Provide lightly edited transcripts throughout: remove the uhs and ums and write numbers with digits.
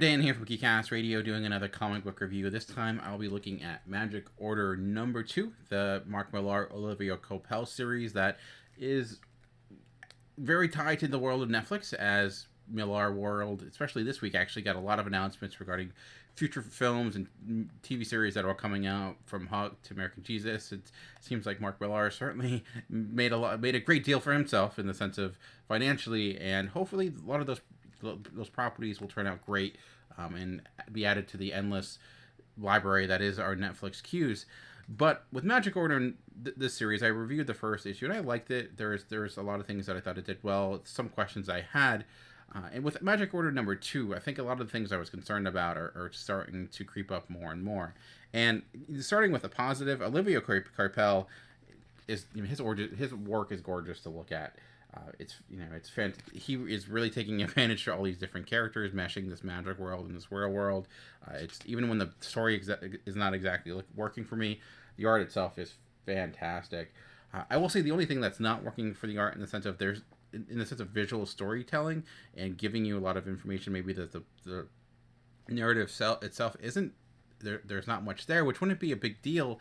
Dan here from GeekCast Radio doing another comic book review. This time I'll be looking at Magic Order number 2, the Mark Millar Olivia Coipel series that is very tied to the world of Netflix, as Millar World, especially this week, actually got a lot of announcements regarding future films and TV series that are coming out, from Hug to American Jesus. It seems like Mark Millar certainly made a great deal for himself in the sense of financially, and hopefully a lot of those properties will turn out great, and be added to the endless library that is our Netflix queues. But with Magic Order, this series, I reviewed the first issue and I liked it. There's a lot of things that I thought it did well. Some questions I had. And with Magic Order number 2, I think a lot of the things I was concerned about are starting to creep up more and more. And starting with a positive, Olivia Coipel is, his work is gorgeous to look at. He is really taking advantage of all these different characters, meshing this magic world and this real world. It's even when the story is not exactly working for me, the art itself is fantastic. I will say the only thing that's not working for the art, in the sense of visual storytelling and giving you a lot of information, maybe that the narrative itself isn't there. There's not much there, which wouldn't be a big deal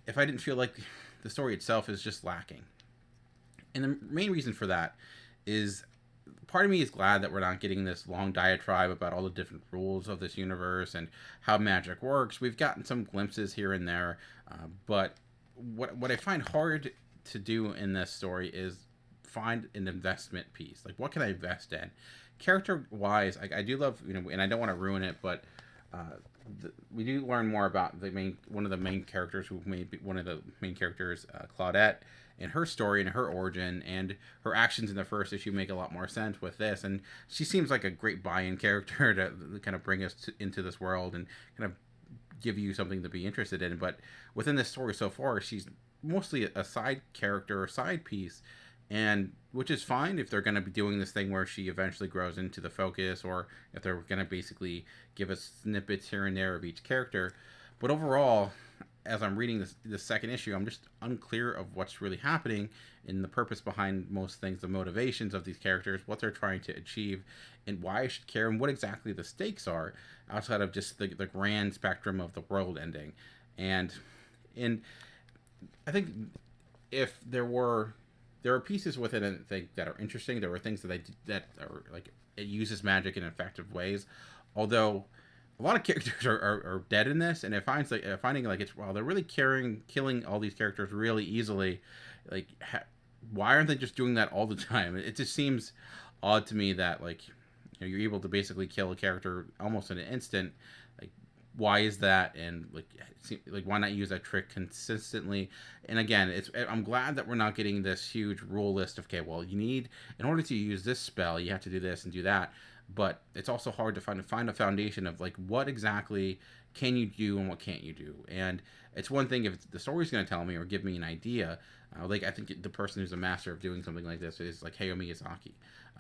if I didn't feel like the story itself is just lacking. And the main reason for that is, part of me is glad that we're not getting this long diatribe about all the different rules of this universe and how magic works. We've gotten some glimpses here and there, but what I find hard to do in this story is find an investment piece. Like, what can I invest in? Character-wise, I do love, and I don't want to ruin it, but we do learn more about one of the main characters, Claudette, and her story and her origin, and her actions in the first issue make a lot more sense with this. And she seems like a great buy-in character to kind of bring us into this world and kind of give you something to be interested in. But within this story so far, she's mostly a side character or side piece, and which is fine if they're going to be doing this thing where she eventually grows into the focus, or if they're going to basically give us snippets here and there of each character. But overall, as I'm reading this second issue, I'm just unclear of what's really happening and the purpose behind most things, the motivations of these characters, what they're trying to achieve, and why I should care, and what exactly the stakes are outside of just the grand spectrum of the world ending. And I think if there are pieces within it, I think, that are interesting. There are things that are like, it uses magic in effective ways, although a lot of characters are dead in this, and finding like it's, while they're really killing all these characters really easily, like, why aren't they just doing that all the time? It just seems odd to me that, like, you're able to basically kill a character almost in an instant. Like, why is that? And like why not use that trick consistently? And again, I'm glad that we're not getting this huge rule list of, okay, well, in order to use this spell, you have to do this and do that. But it's also hard to find a foundation of, like, what exactly can you do and what can't you do. And it's one thing if the story's going to tell me or give me an idea. Like, I think the person who's a master of doing something like this is like Hayao Miyazaki.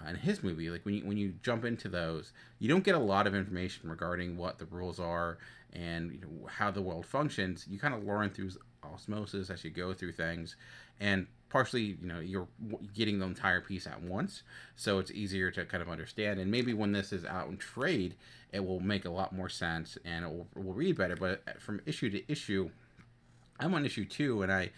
In his movie, like, when you jump into those, you don't get a lot of information regarding what the rules are and how the world functions. You kind of learn through osmosis as you go through things, and partially, you're getting the entire piece at once, so it's easier to kind of understand. And maybe when this is out in trade, it will make a lot more sense and it will read better. But from issue to issue, I'm on issue 2, and I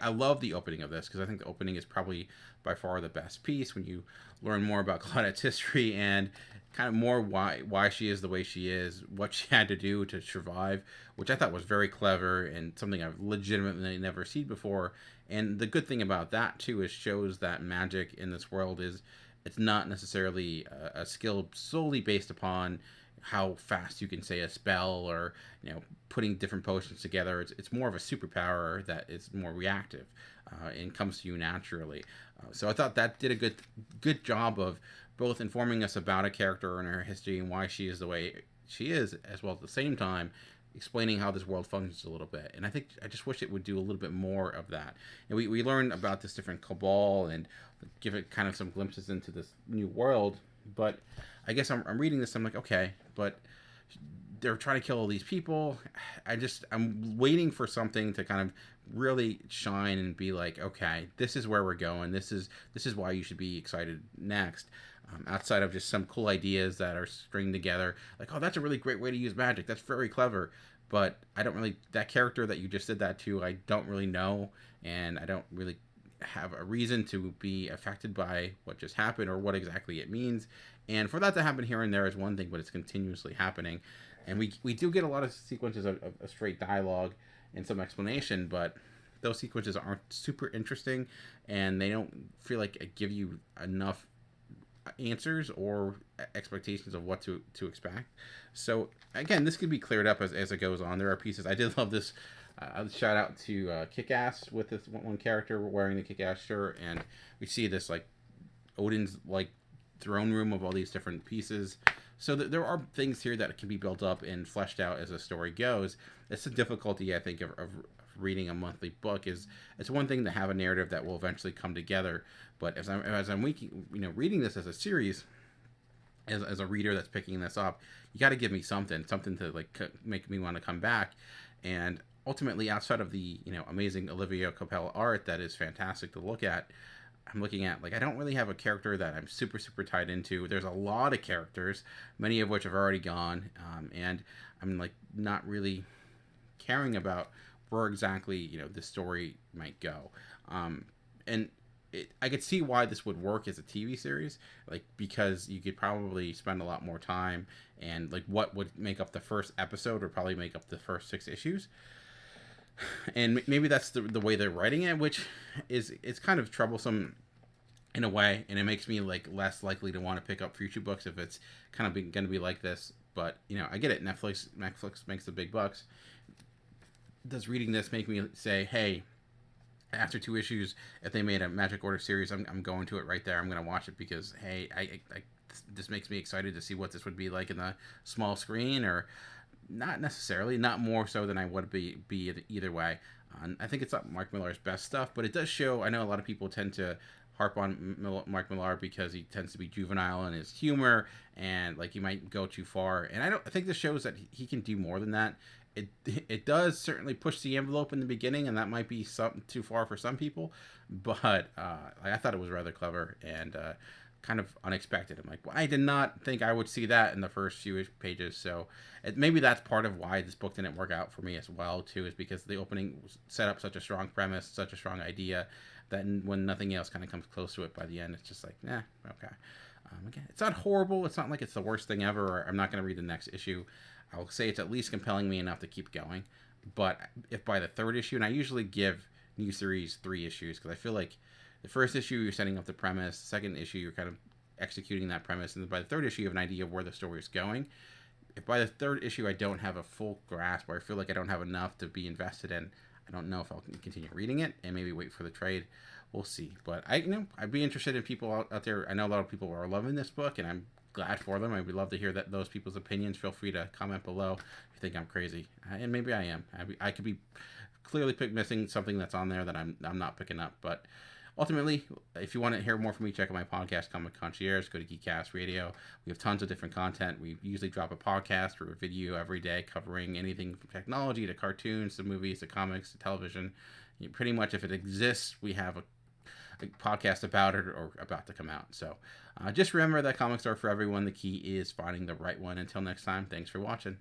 love the opening of this, because I think the opening is probably by far the best piece, when you learn more about Claudette's history and kind of more why she is the way she is, what she had to do to survive, which I thought was very clever and something I've legitimately never seen before. And the good thing about that too is shows that magic in this world it's not necessarily a skill solely based upon how fast you can say a spell, or putting different potions together. It's more of a superpower that is more reactive, and comes to you naturally. So I thought that did a good job of both informing us about a character and her history and why she is the way she is, as well as at the same time explaining how this world functions a little bit. And I just wish it would do a little bit more of that. And we learned about this different cabal and give it kind of some glimpses into this new world. But I guess I'm reading this, I'm like, okay, but they're trying to kill all these people. I'm waiting for something to kind of really shine and be like, okay, this is where we're going. This is why you should be excited next. outside of just some cool ideas that are stringed together. Like, oh, that's a really great way to use magic. That's very clever. But I don't really, that character that you just did that to, I don't really know. And I don't really have a reason to be affected by what just happened or what exactly it means. And for that to happen here and there is one thing, but it's continuously happening. And we do get a lot of sequences of straight dialogue and some explanation, but those sequences aren't super interesting and they don't feel like it give you enough answers or expectations of what to expect. So again, this could be cleared up as it goes on. There are pieces I did love this. Shout out to Kick-Ass with this one character wearing the Kick-Ass shirt, and we see this like Odin's like throne room of all these different pieces. So there are things here that can be built up and fleshed out as the story goes. It's the difficulty, I think, of reading a monthly book. Is it's one thing to have a narrative that will eventually come together, but as I'm reading this as a series, as a reader that's picking this up, you got to give me something to like make me want to come back. And ultimately, outside of the amazing Olivia Coppel art that is fantastic to look at, I'm looking at like I don't really have a character that I'm super tied into. There's a lot of characters, many of which have already gone, and I'm like not really caring about where exactly the story might go. And I could see why this would work as a TV series, like because you could probably spend a lot more time, and like what would make up the first episode would probably make up the first 6 issues. And maybe that's the way they're writing it, which is it's kind of troublesome in a way, and it makes me like less likely to want to pick up future books if it's kind of going to be like this. But I get it. Netflix makes the big bucks. Does reading this make me say, hey, after 2 issues, if they made a Magic Order series, I'm going to it right there. I'm going to watch it because hey, I this makes me excited to see what this would be like in the small screen, or not necessarily, not more so than I would be either way. I think it's not Mark Millar's best stuff, but it does show. I know a lot of people tend to harp on Mark Millar because he tends to be juvenile in his humor and like he might go too far. And I think this shows that he can do more than that. It does certainly push the envelope in the beginning, and that might be something too far for some people. But I thought it was rather clever and kind of unexpected. I'm like, well, I did not think I would see that in the first few pages. So maybe that's part of why this book didn't work out for me as well too, is because the opening set up such a strong premise, such a strong idea, that when nothing else kind of comes close to it by the end, it's just like, okay. Again, it's not horrible. It's not like it's the worst thing ever. Or I'm not going to read the next issue. I'll say it's at least compelling me enough to keep going. But if by the third issue, and I usually give new series 3 issues because I feel like the first issue you're setting up the premise, the second issue you're kind of executing that premise, and then by the third issue you have an idea of where the story is going. If by the third issue I don't have a full grasp, or I feel like I don't have enough to be invested in, I don't know if I'll continue reading it and maybe wait for the trade. We'll see. But I'd be interested in people out there. I know a lot of people are loving this book, and I'm glad for them. I would love to hear those people's opinions. Feel free to comment below if you think I'm crazy, and maybe I am. I could be clearly missing something that's on there that I'm not picking up. But ultimately, if you want to hear more from me, check out my podcast, Comic Concierge. Go to GeekCast Radio. We have tons of different content. We usually drop a podcast or a video every day covering anything from technology to cartoons to movies to comics to television. Pretty much, if it exists, we have a podcast about it or about to come out. So just remember that comics are for everyone. The key is finding the right one. Until next time, thanks for watching.